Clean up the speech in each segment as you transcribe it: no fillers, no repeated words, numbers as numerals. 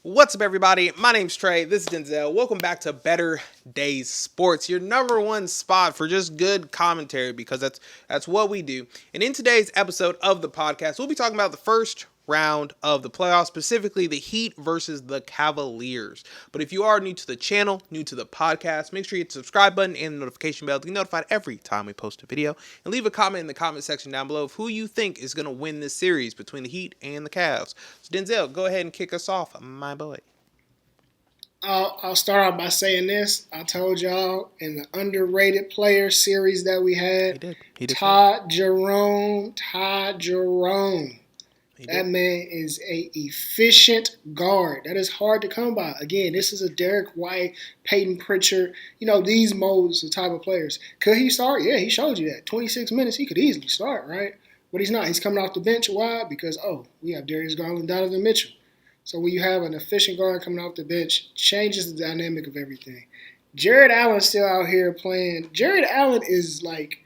What's up, everybody? My name's Trey. This is Denzel. Welcome back to Better Days Sports, your number one spot for just good commentary, because that's what we do. And in today's episode of the podcast, we'll be talking about the first round of the playoffs, specifically the Heat versus the Cavaliers. But if you are new to the channel, new to the podcast, make sure you hit the subscribe button and the notification bell to get notified every time we post a video. And leave a comment in the comment section down below of who you think is going to win this series between the Heat and the Cavs. So Denzel, go ahead and kick us off, my boy. I'll start off by saying this. I told y'all in the underrated player series that we had, He did. Ty Jerome. That man is a efficient guard. That is hard to come by. Again, this is a Derek White, Peyton Pritchard. These modes, the type of players. Could he start? Yeah, he showed you that. 26 minutes, he could easily start, right? But he's not. He's coming off the bench. Why? Because, we have Darius Garland, Donovan Mitchell. So when you have an efficient guard coming off the bench, changes the dynamic of everything. Jared Allen's still out here playing. Jared Allen is like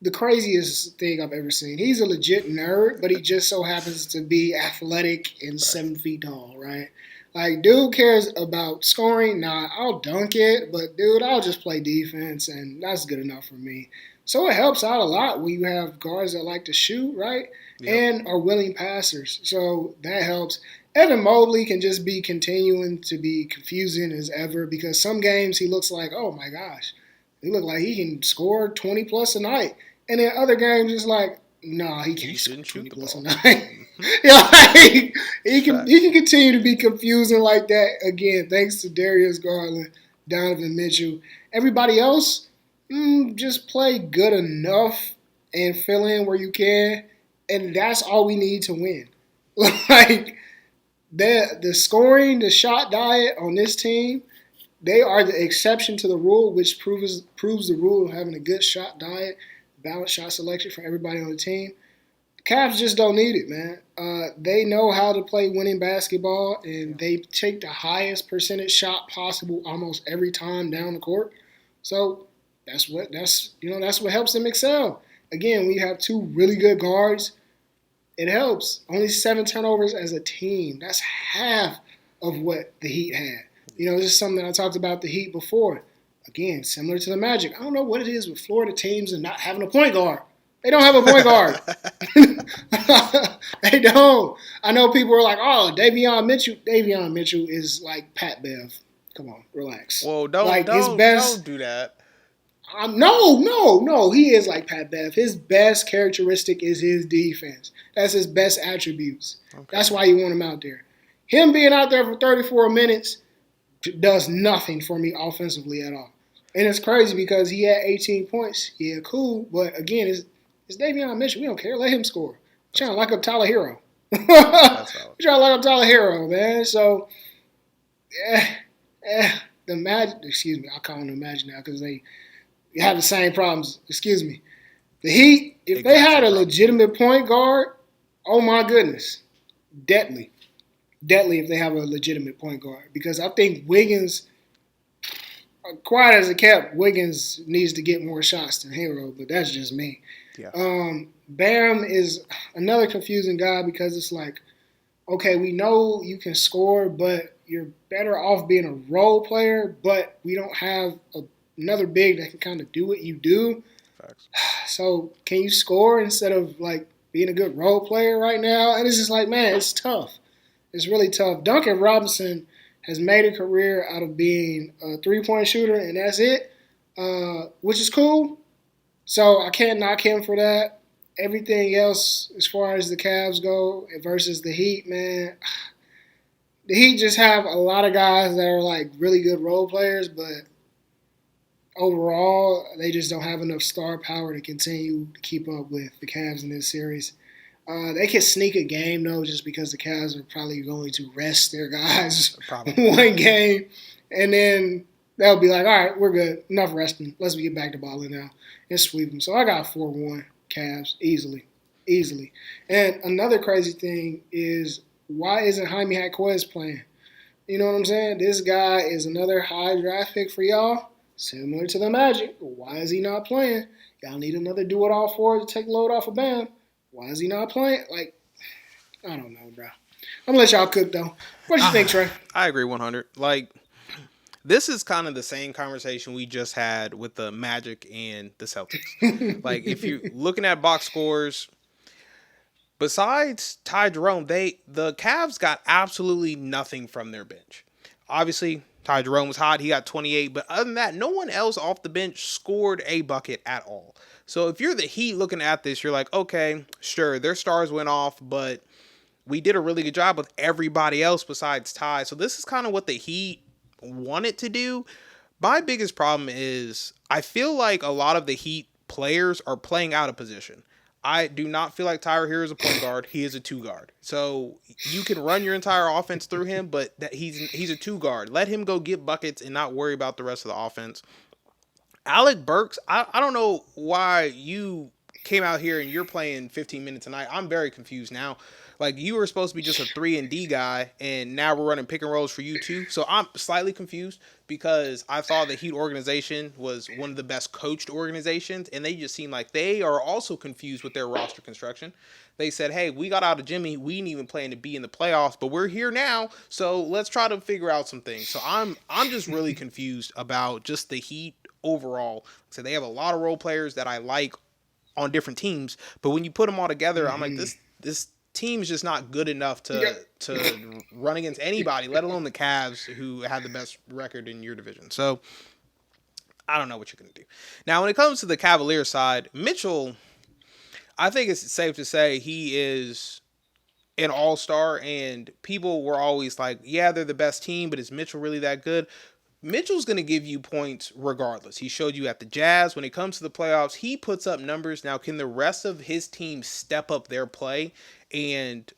the craziest thing I've ever seen. He's a legit nerd, but he just so happens to be athletic and 7 feet tall, right? Like, dude cares about scoring. Nah, I'll dunk it, but, dude, I'll just play defense, and that's good enough for me. So it helps out a lot when you have guards that like to shoot, right? Yep. And are willing passers. So that helps. Evan Mobley can just be continuing to be confusing as ever, because some games he looks like, oh, my gosh, he look like he can score 20-plus a night. And then other games, it's like, nah, he can't score 20-plus a night. He can continue to be confusing like that. Again, thanks to Darius Garland, Donovan Mitchell. Everybody else, just play good enough and fill in where you can. And that's all we need to win. Like, the scoring, the shot diet on this team, they are the exception to the rule, which proves the rule of having a good shot diet, balanced shot selection for everybody on the team. The Cavs just don't need it, man. They know how to play winning basketball, and they take the highest percentage shot possible almost every time down the court. So that's what helps them excel. Again, when you have two really good guards, it helps. Only 7 turnovers as a team. That's half of what the Heat had. This is something that I talked about the Heat before. Again, similar to the Magic. I don't know what it is with Florida teams and not having a point guard. They don't have a point guard. They don't. I know people are like, oh, Davion Mitchell. Davion Mitchell is like Pat Bev. Come on, relax. Whoa, don't do that. No. He is like Pat Bev. His best characteristic is his defense. That's his best attributes. Okay. That's why you want him out there. Him being out there for 34 minutes does nothing for me offensively at all. And it's crazy because he had 18 points. Yeah, cool. But again, it's Davion Mitchell. We don't care. Let him score. We're trying to lock up Tyler Hero. We're trying to lock up Tyler Hero, man. So, the Magic, I'll call them the Magic now because they have the same problems. The Heat, if they had a legitimate point guard, oh my goodness, deadly if they have a legitimate point guard. Because I think Wiggins, quiet as it kept, Wiggins needs to get more shots than Hero, but that's just me. Yeah. Bam is another confusing guy because it's like, okay, we know you can score, but you're better off being a role player, but we don't have another big that can kind of do what you do. Facts. So can you score instead of like being a good role player right now? And it's just like, man, it's tough. It's really tough. Duncan Robinson has made a career out of being a three-point shooter, and that's it, which is cool. So I can't knock him for that. Everything else, as far as the Cavs go versus the Heat, man, the Heat just have a lot of guys that are like really good role players, but overall, they just don't have enough star power to continue to keep up with the Cavs in this series. They can sneak a game, though, just because the Cavs are probably going to rest their guys one game. And then they'll be like, all right, we're good. Enough resting. Let's get back to balling now and sweep them. So I got 4-1 Cavs easily. And another crazy thing is, why isn't Jaime Jaquez playing? You know what I'm saying? This guy is another high draft pick for y'all, similar to the Magic. Why is he not playing? Y'all need another do-it-all for to take load off of Bam. Why is he not playing? Like, I don't know, bro. I'm gonna let y'all cook though. What do you think, Trey? I agree 100. Like, this is kind of the same conversation we just had with the Magic and the Celtics. Like, if you're looking at box scores, besides Ty Jerome, the Cavs got absolutely nothing from their bench. Obviously, Ty Jerome was hot. He got 28. But other than that, no one else off the bench scored a bucket at all. So if you're the Heat looking at this, you're like, okay, sure, their stars went off, but we did a really good job with everybody else besides Ty. So this is kind of what the Heat wanted to do. My biggest problem is I feel like a lot of the Heat players are playing out of position. I do not feel like Tyler Hero is a point guard. He is a two guard. So you can run your entire offense through him, but that he's a two guard. Let him go get buckets and not worry about the rest of the offense. Alec Burks, I don't know why you came out here and you're playing 15 minutes a night. I'm very confused now. Like, you were supposed to be just a 3-and-D guy, and now we're running pick and rolls for you too. So I'm slightly confused because I thought the Heat organization was one of the best coached organizations, and they just seem like they are also confused with their roster construction. They said, hey, we got out of Jimmy. We didn't even plan to be in the playoffs, but we're here now, so let's try to figure out some things. So I'm just really confused about just the Heat overall. So they have a lot of role players that I like on different teams, but when you put them all together, I'm like, this team is just not good enough to run against anybody, let alone the Cavs, who have the best record in your division. So I don't know what you're going to do. Now, when it comes to the Cavaliers side, Mitchell, I think it's safe to say he is an all-star, and people were always like, yeah, they're the best team, but is Mitchell really that good? Mitchell's going to give you points regardless. He showed you at the Jazz. When it comes to the playoffs, he puts up numbers. Now, can the rest of his team step up their play and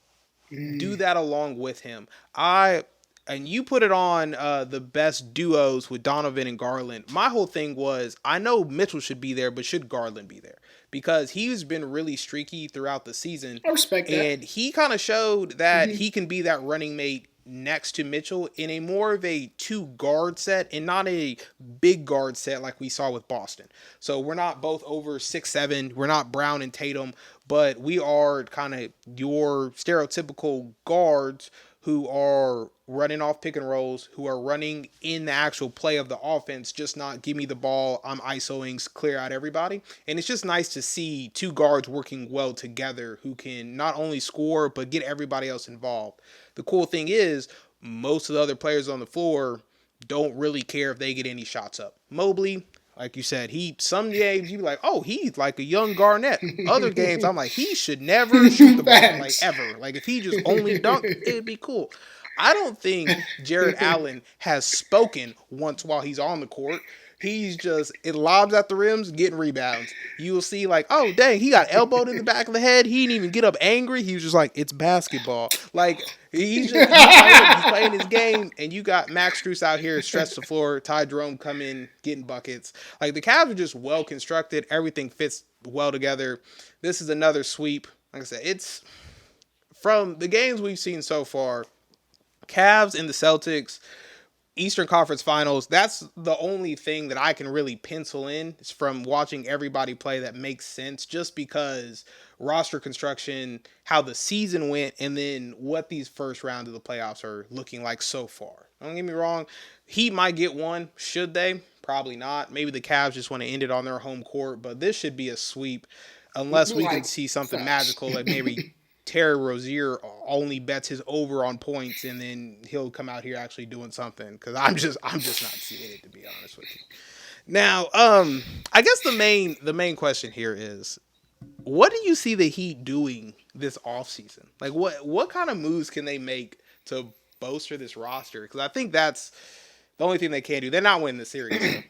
do that along with him? And you put it on the best duos with Donovan and Garland. My whole thing was, I know Mitchell should be there, but should Garland be there? Because he's been really streaky throughout the season. I respect that. And he kind of showed that he can be that running mate next to Mitchell in a more of a two guard set and not a big guard set like we saw with Boston. So we're not both over 6'7". We're not Brown and Tatum, but we are kind of your stereotypical guards who are running off pick and rolls, who are running in the actual play of the offense, just not give me the ball, I'm ISOing, clear out everybody. And it's just nice to see two guards working well together who can not only score, but get everybody else involved. The cool thing is, most of the other players on the floor don't really care if they get any shots up. Mobley, like you said, some games you be like, oh, he's like a young Garnett. Other games, I'm like, he should never shoot the ball, like ever. Like if he just only dunked, it'd be cool. I don't think Jared Allen has spoken once while he's on the court. He's just, it lobs at the rims, getting rebounds. You will see like, oh, dang, he got elbowed in the back of the head. He didn't even get up angry. He was just like, it's basketball. Like, he's playing his game, and you got Max Strus out here stretch the floor, Ty Jerome come in, getting buckets. Like, the Cavs are just well constructed. Everything fits well together. This is another sweep. Like I said, it's from the games we've seen so far, Cavs and the Celtics, Eastern Conference Finals, that's the only thing that I can really pencil in is from watching everybody play that makes sense, just because roster construction, how the season went, and then what these first rounds of the playoffs are looking like so far. Don't get me wrong, Heat might get one. Should they? Probably not. Maybe the Cavs just want to end it on their home court, but this should be a sweep unless we can see something magical, like maybe Terry Rozier only bets his over on points, and then he'll come out here actually doing something. Because I'm just not seeing it, to be honest with you. Now, I guess the main question here is, what do you see the Heat doing this offseason? Like, what kind of moves can they make to bolster this roster? Because I think that's the only thing they can do. They're not winning the series.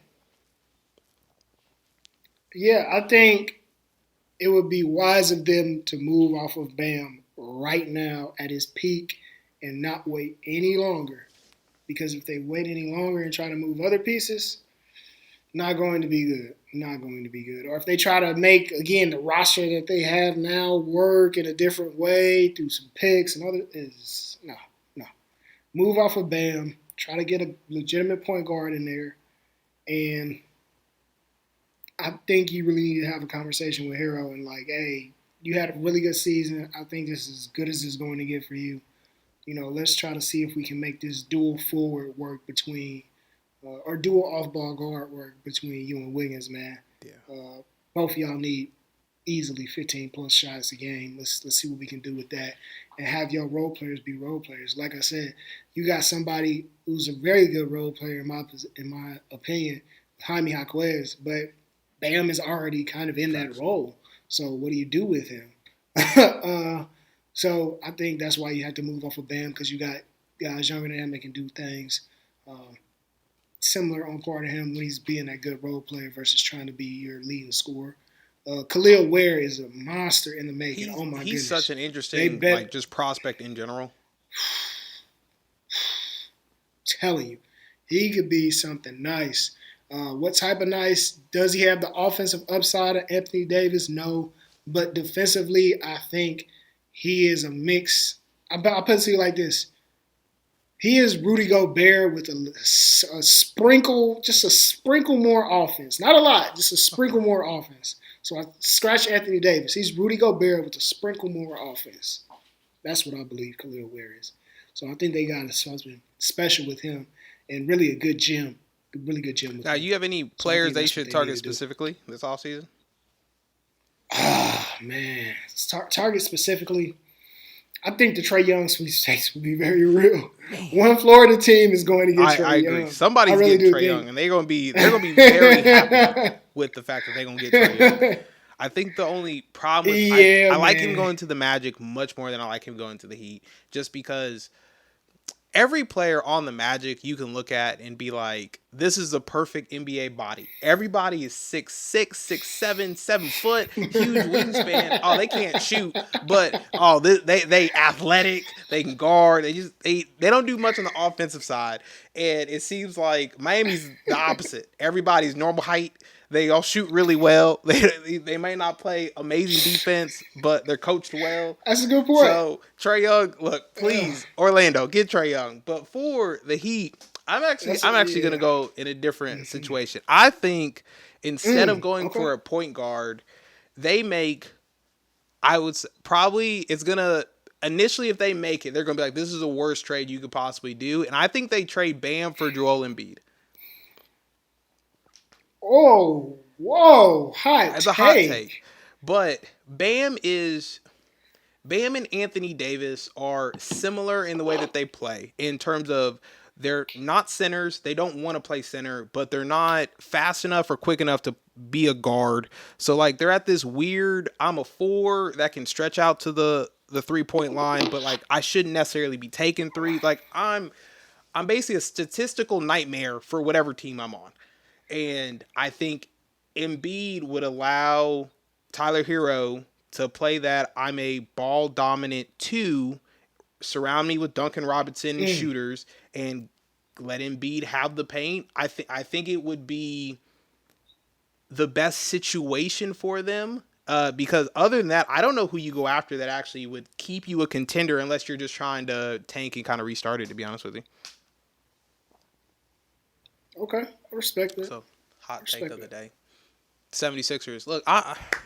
Yeah, I think it would be wise of them to move off of Bam right now at his peak and not wait any longer. Because if they wait any longer and try to move other pieces, not going to be good. Not going to be good. Or if they try to make, again, the roster that they have now work in a different way through some picks and other, no. Move off of Bam. Try to get a legitimate point guard in there. And I think you really need to have a conversation with Hero and like, hey, you had a really good season. I think this is as good as it's going to get for you. Let's try to see if we can make this dual forward work between or dual off ball guard work between you and Wiggins, man. Yeah. Both of y'all need easily 15 plus shots a game. Let's see what we can do with that, and have your role players be role players. Like I said, you got somebody who's a very good role player in my opinion, Jaime Jaquez, but Bam is already kind of in that role. So what do you do with him? So I think that's why you have to move off of Bam, because you got guys younger than him that can do things similar on part of him when he's being that good role player versus trying to be your leading scorer. Khalil Ware is a monster in the making. Oh my goodness, he's such an interesting just prospect in general. Telling you, he could be something nice. What type of nice? Does he have the offensive upside of Anthony Davis? No, but defensively, I think he is a mix. I'll put it to you like this. He is Rudy Gobert with a sprinkle, just a sprinkle more offense. Not a lot, just a sprinkle more offense. So I scratch Anthony Davis. He's Rudy Gobert with a sprinkle more offense. That's what I believe Khalil Ware is. So I think they got something special with him, and really a good gym. Really good gym. Now, you have any players they should target specifically this offseason? Ah, man. Target specifically, I think the Trae Young sweepstakes will be very real. One Florida team is going to get Trae Young. I agree. Somebody's getting Trae Young, and they're going to be very happy with the fact that they're going to get Trae Young. I think the only problem is I like him going to the Magic much more than I like him going to the Heat, just because every player on the Magic you can look at and be like, this is the perfect NBA body. Everybody is 6'6", 6'7", 7 foot, huge wingspan. Oh, they can't shoot, but they athletic. They can guard. They don't do much on the offensive side, and it seems like Miami's the opposite. Everybody's normal height. They all shoot really well. They may not play amazing defense, but they're coached well. That's a good point. So, Trae Young, look, please, Orlando, get Trae Young. But for the Heat, I'm actually going to go in a different situation. I think instead of going for a point guard, they make, I would say, probably it's going to, initially if they make it, they're going to be like, this is the worst trade you could possibly do. And I think they trade Bam for Joel Embiid. Oh, whoa, That's a hot take. But Bam and Anthony Davis are similar in the way that they play, in terms of they're not centers. They don't want to play center, but they're not fast enough or quick enough to be a guard. So like they're at this weird, I'm a 4 that can stretch out to the 3-point line, but like I shouldn't necessarily be taking 3. Like I'm basically a statistical nightmare for whatever team I'm on. And I think Embiid would allow Tyler Hero to play that I'm a ball dominant 2, surround me with Duncan Robinson and shooters, and let Embiid have the paint. I think it would be the best situation for them, because other than that, I don't know who you go after that actually would keep you a contender, unless you're just trying to tank and kind of restart it, to be honest with you. Okay, I respect that. So, hot take of the day. 76ers.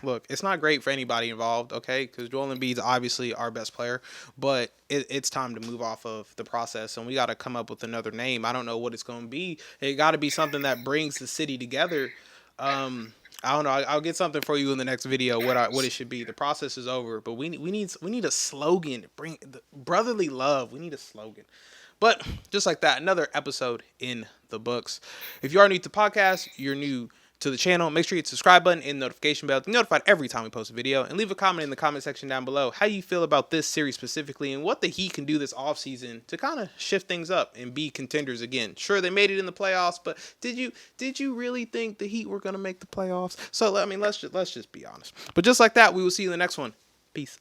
Look, it's not great for anybody involved, okay? Because Joel Embiid's obviously our best player, but it's time to move off of the process, and we got to come up with another name. I don't know what it's going to be. It got to be something that brings the city together. I don't know. I'll get something for you in the next video. What it should be. The process is over, but we need a slogan. Bring the brotherly love. We need a slogan. But just like that, another episode in the books. If you are new to the podcast, you're new to the channel, make sure you hit the subscribe button and notification bell to be notified every time we post a video, and leave a comment in the comment section down below how you feel about this series specifically and what the Heat can do this offseason to kind of shift things up and be contenders again. Sure, they made it in the playoffs, but did you really think the Heat were going to make the playoffs? So, I mean, let's just be honest. But just like that, we will see you in the next one. Peace.